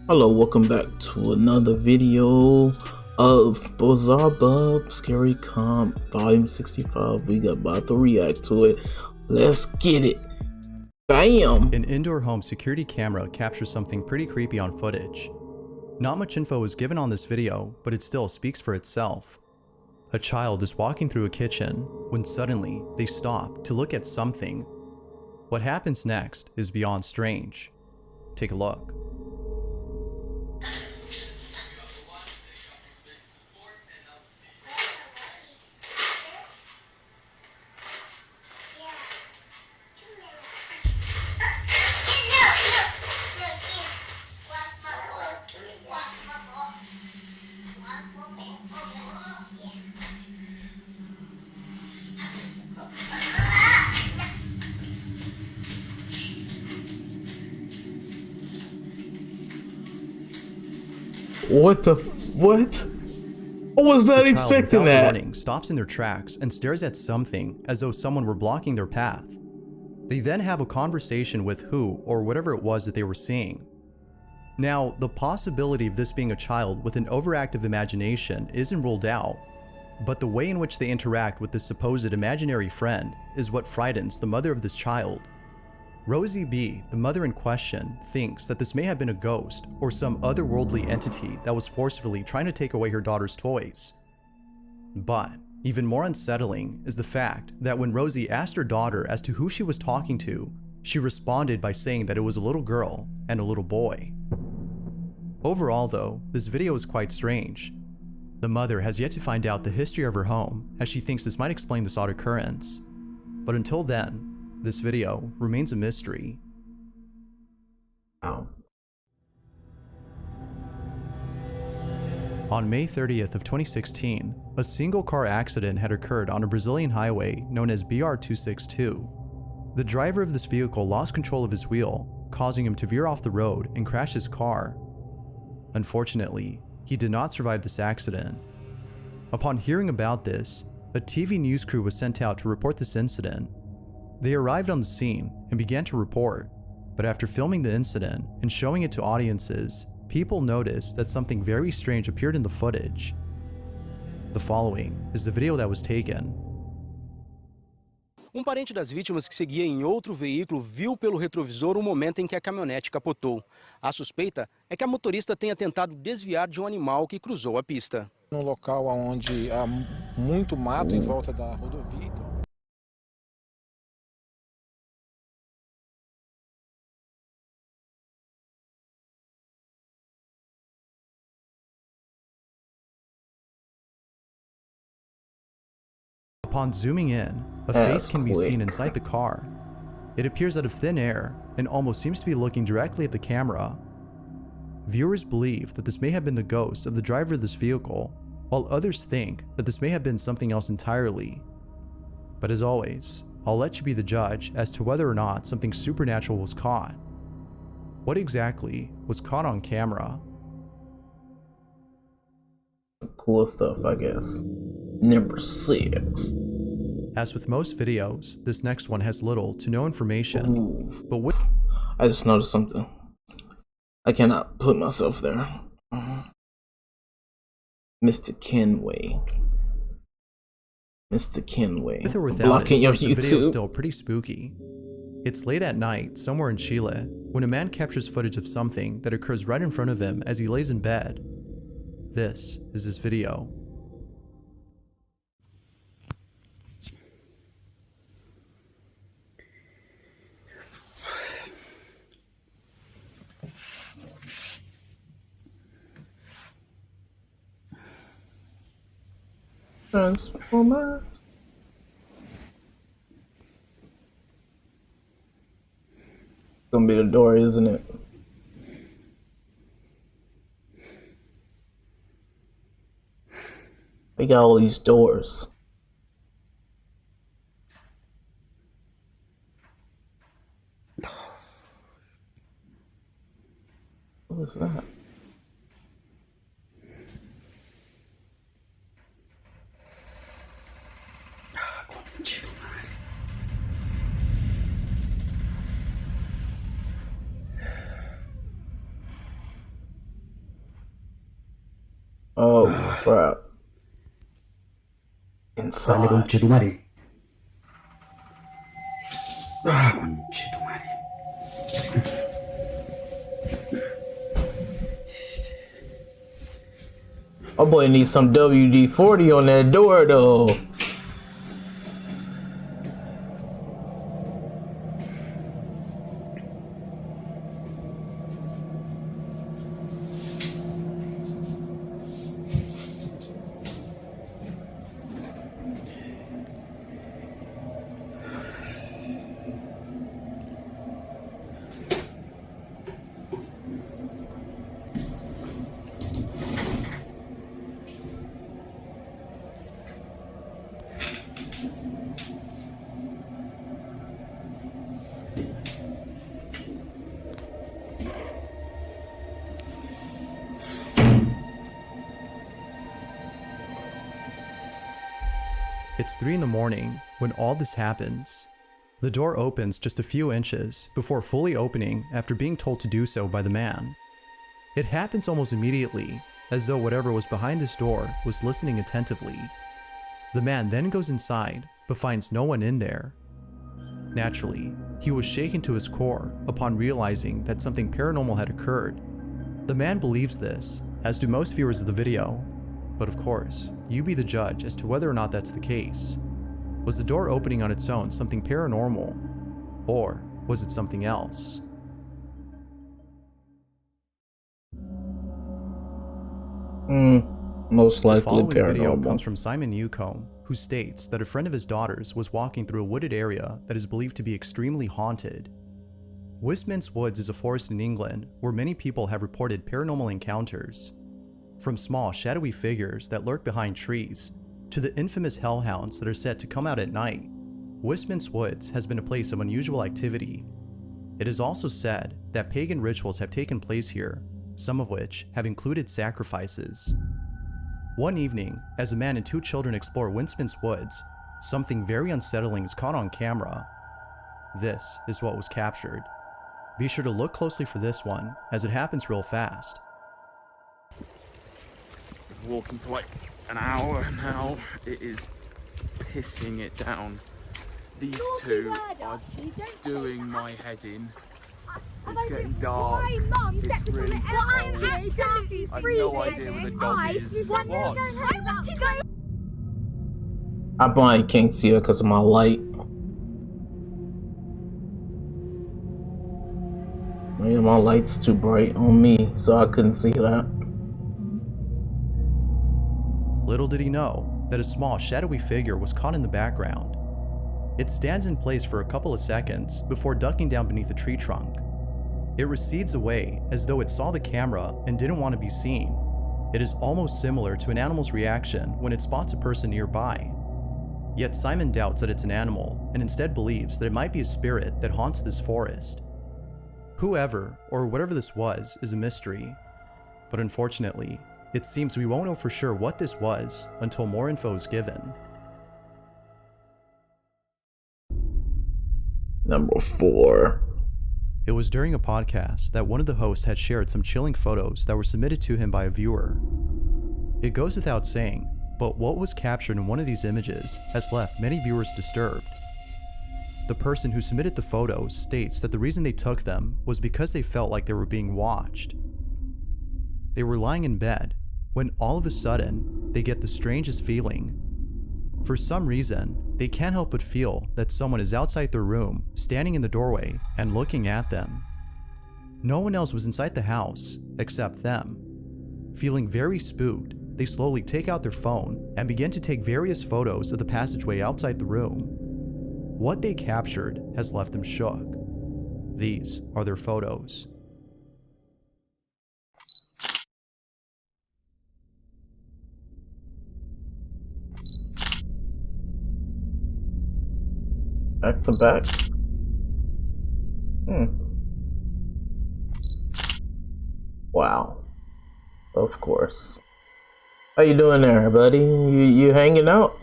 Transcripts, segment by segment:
Hello, welcome back to another video of Bizarre Bub Scary Comp Volume 65. We got about to react to it. Let's get it. Bam! An indoor home security camera captures something pretty creepy on footage. Not much info is given on this video, but it still speaks for itself. A child is walking through a kitchen when suddenly they stop to look at something. What happens next is beyond strange. Take a look. What? I was not expecting without that. warning, stops in their tracks and stares at something as though someone were blocking their path. They then have a conversation with who or whatever it was that they were seeing. Now, the possibility of this being a child with an overactive imagination isn't ruled out, but the way in which they interact with this supposed imaginary friend is what frightens the mother of this child. Rosie B., the mother in question, thinks that this may have been a ghost or some otherworldly entity that was forcefully trying to take away her daughter's toys. But even more unsettling is the fact that when Rosie asked her daughter as to who she was talking to, she responded by saying that it was a little girl and a little boy. Overall though, this video is quite strange. The mother has yet to find out the history of her home, as she thinks this might explain this odd occurrence. But until then, this video remains a mystery. Wow. On May 30th of 2016, a single car accident had occurred on a Brazilian highway known as BR-262. The driver of this vehicle lost control of his wheel, causing him to veer off the road and crash his car. Unfortunately, he did not survive this accident. Upon hearing about this, a TV news crew was sent out to report this incident. They arrived on the scene and began to report, but after filming the incident and showing it to audiences, people noticed that something very strange appeared in the footage. The following is the video that was taken. Parente das vítimas que seguia em outro veículo viu pelo retrovisor o momento em que a caminhonete capotou. A suspeita é que a motorista tenha tentado desviar de animal que cruzou a pista. No local onde há muito mato em volta da rodovia. Upon zooming in, a face can be seen inside the car. It appears out of thin air and almost seems to be looking directly at the camera. Viewers believe that this may have been the ghost of the driver of this vehicle, while others think that this may have been something else entirely. But as always, I'll let you be the judge as to whether or not something supernatural was caught. What exactly was caught on camera? Cool stuff, I guess. Number 6. As with most videos, this next one has little to no information. But what I just noticed something. I cannot put myself there. Mr. Kenway. Mr. Kenway. with or without blocking it, your the video is YouTube. still pretty spooky. It's late at night, somewhere in Chile, when a man captures footage of something that occurs right in front of him as he lays in bed. This is his video. Transformers. It's gonna be the door, isn't it? We got all these doors. What is that? Oh crap. Dale, Inside. conchetumare. Ah, conchetumare. My boy needs some WD-40 on that door though. It's 3 in the morning when all this happens. The door opens just a few inches before fully opening after being told to do so by the man. It happens almost immediately, as though whatever was behind this door was listening attentively. The man then goes inside, but finds no one in there. Naturally, he was shaken to his core upon realizing that something paranormal had occurred. The man believes this, as do most viewers of the video. But of course, you be the judge as to whether or not that's the case. Was the door opening on its own something paranormal? Or was it something else? Most The likely following video comes paranormal. from Simon Newcomb, who states that a friend of his daughter's was walking through a wooded area that is believed to be extremely haunted. Westminster Woods is a forest in England where many people have reported paranormal encounters. From small, shadowy figures that lurk behind trees, to the infamous hellhounds that are said to come out at night, Westminster Woods has been a place of unusual activity. It is also said that pagan rituals have taken place here, some of which have included sacrifices. One evening, as a man and 2 children explore Westminster Woods, something very unsettling is caught on camera. This is what was captured. Be sure to look closely for this one, as it happens real fast. Walking for like an hour now. It is pissing it down. These two are doing my head in. It's getting dark. It's really cold. I've no idea where the dog is. What? I blind can't see her because of my light. Man, my light's too bright on me, so I couldn't see that. Little did he know that a small, shadowy figure was caught in the background. It stands in place for a couple of seconds before ducking down beneath a tree trunk. It recedes away as though it saw the camera and didn't want to be seen. It is almost similar to an animal's reaction when it spots a person nearby. Yet Simon doubts that it's an animal and instead believes that it might be a spirit that haunts this forest. Whoever or whatever this was is a mystery, but unfortunately, it seems we won't know for sure what this was until more info is given. Number 4. It was during a podcast that one of the hosts had shared some chilling photos that were submitted to him by a viewer. It goes without saying, but what was captured in one of these images has left many viewers disturbed. The person who submitted the photos states that the reason they took them was because they felt like they were being watched. They were lying in bed when all of a sudden they get the strangest feeling. For some reason, they can't help but feel that someone is outside their room, standing in the doorway and looking at them. No one else was inside the house except them. Feeling very spooked, they slowly take out their phone and begin to take various photos of the passageway outside the room. What they captured has left them shook. These are their photos. Back to back. Wow. Of course. How you doing there, buddy? You hanging out?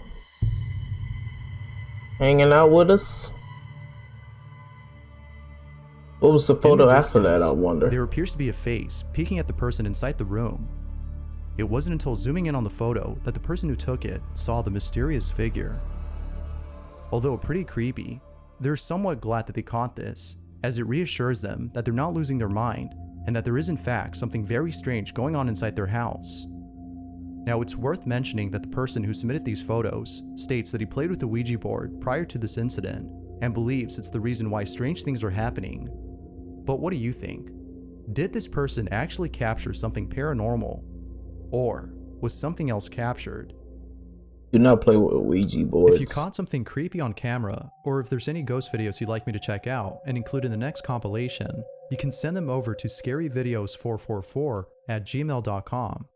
Hanging out with us? What was the photo after that, I wonder? There appears to be a face peeking at the person inside the room. it wasn't until zooming in on the photo that the person who took it saw the mysterious figure. Although pretty creepy, they're somewhat glad that they caught this, as it reassures them that they're not losing their mind and that there is in fact something very strange going on inside their house. Now, it's worth mentioning that the person who submitted these photos states that he played with the Ouija board prior to this incident and believes it's the reason why strange things are happening. But what do you think? Did this person actually capture something paranormal? Or was something else captured? Do not play with Ouija boards. If you caught something creepy on camera, or if there's any ghost videos you'd like me to check out and include in the next compilation, you can send them over to scaryvideos444@gmail.com.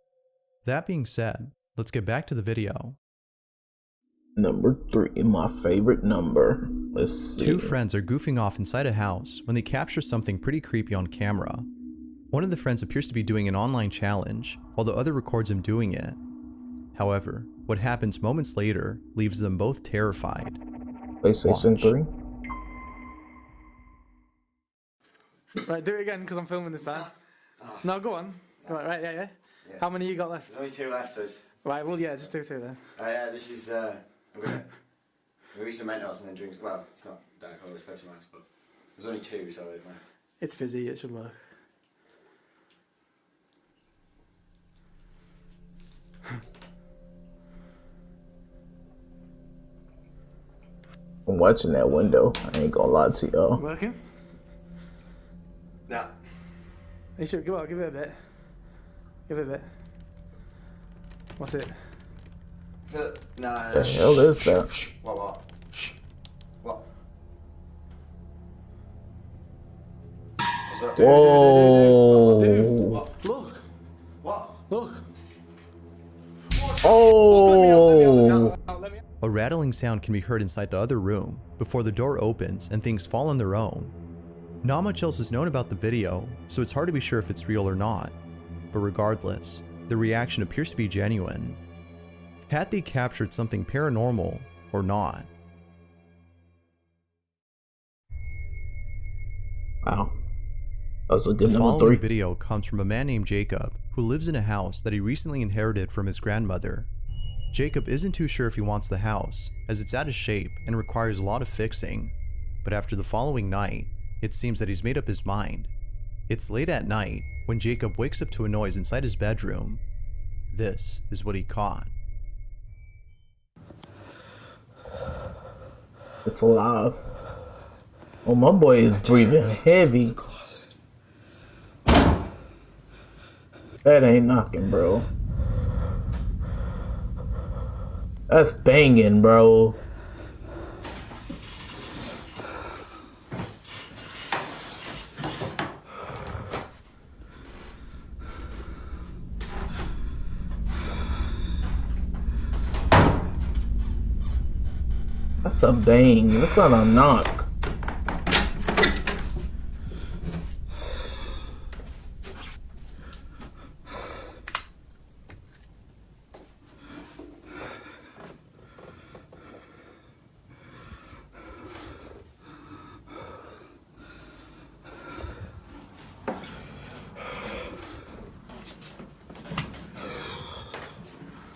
That being said, let's get back to the video. Number 3, my favorite number. Let's see. Two friends are goofing off inside a house when they capture something pretty creepy on camera. One of the friends appears to be doing an online challenge, while the other records him doing it. However, what happens moments later leaves them both terrified. PlayStation 3. Right, do it again because I'm filming this time. No, go on. Right, yeah. How many you got left? There's only 2 left, so it's... Right, well, yeah, just do 2 then. yeah, this is, I'm gonna eat some Mentos and then drink, well, it's not Diet Cola, it's Pepsi Max, but there's only 2, so it might... It's fizzy, it should work. I'm watching that window. I ain't gonna lie to y'all. Working? Nah. You should, go on, give it a bit. Give it a bit. What's it? Nah. The hell is that? What? What? What's that? Whoa. What? Look! What? Look! Oh. A rattling sound can be heard inside the other room before the door opens and things fall on their own. Not much else is known about the video, so it's hard to be sure if it's real or not. But regardless, the reaction appears to be genuine. Had they captured something paranormal or not? Wow. That was a good The number following 3. video comes from a man named Jacob who lives in a house that he recently inherited from his grandmother. Jacob isn't too sure if he wants the house, as it's out of shape and requires a lot of fixing. But after the following night, it seems that he's made up his mind. It's late at night when Jacob wakes up to a noise inside his bedroom. This is what he caught. It's alive. Oh, my boy is breathing heavy. That ain't knocking, bro. That's banging, bro. That's a bang. That's not a knock.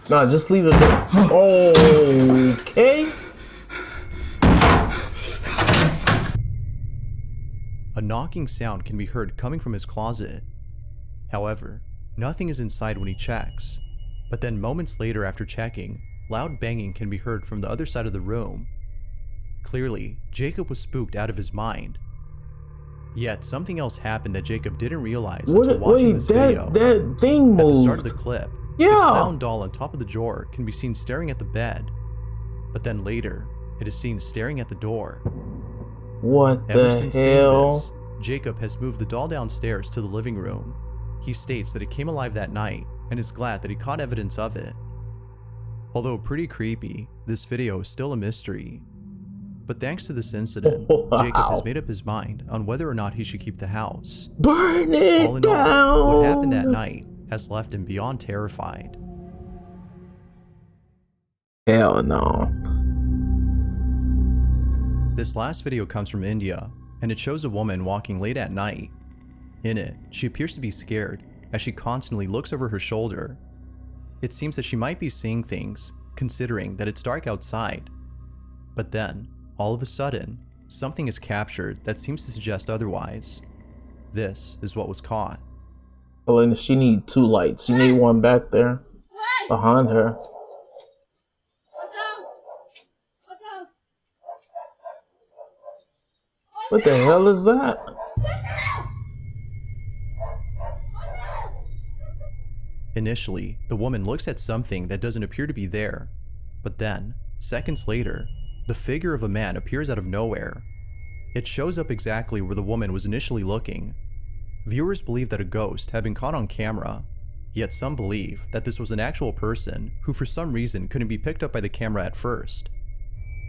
Nah, just leave it there. Okay. A knocking sound can be heard coming from his closet. However, nothing is inside when he checks. But then moments later after checking, loud banging can be heard from the other side of the room. Clearly, Jacob was spooked out of his mind. Yet something else happened that Jacob didn't realize until watching this video. That thing moved. At the start of the clip, yeah. the clown doll on top of the drawer can be seen staring at the bed. But then later, it is seen staring at the door. What Ever the since seeing hell? this, Jacob has moved the doll downstairs to the living room. He states that it came alive that night and is glad that he caught evidence of it. Although pretty creepy, this video is still a mystery. But thanks to this incident, Wow. Jacob has made up his mind on whether or not he should keep the house. Burn it All in down. all, what happened that night has left him beyond terrified. Hell no. This last video comes from India, and it shows a woman walking late at night. In it, she appears to be scared as she constantly looks over her shoulder. it seems that she might be seeing things, considering that it's dark outside. But then, all of a sudden, something is captured that seems to suggest otherwise. This is what was caught. Oh, and she need 2 lights. She need one back there behind her. What the hell is that? Initially, the woman looks at something that doesn't appear to be there, but then, seconds later, the figure of a man appears out of nowhere. It shows up exactly where the woman was initially looking. Viewers believe that a ghost had been caught on camera, yet some believe that this was an actual person who for some reason couldn't be picked up by the camera at first.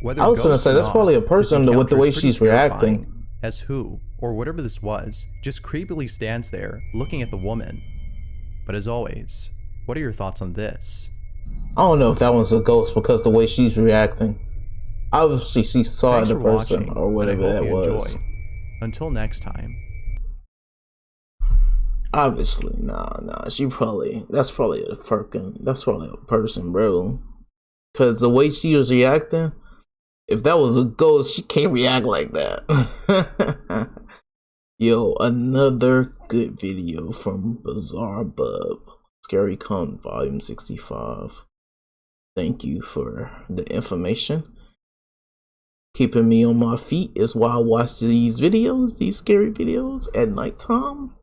Whether I was gonna say, that's probably a person with the way she's reacting. As who, or whatever this was, just creepily stands there looking at the woman. But as always, what are your thoughts on this? I don't know if that one's a ghost because the way she's reacting. Obviously, she saw the person or whatever that was. Until next time. Obviously, nah. That's probably a person, bro. Cause the way she was reacting, if that was a ghost, she can't react like that. Yo, another good video from Bizarre Bub, Scary Come Volume 65. Thank you for the information. Keeping me on my feet is why I watch these videos, these scary videos at nighttime.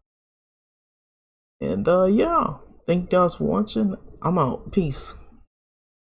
And yeah, thank you guys for watching. I'm out. Peace.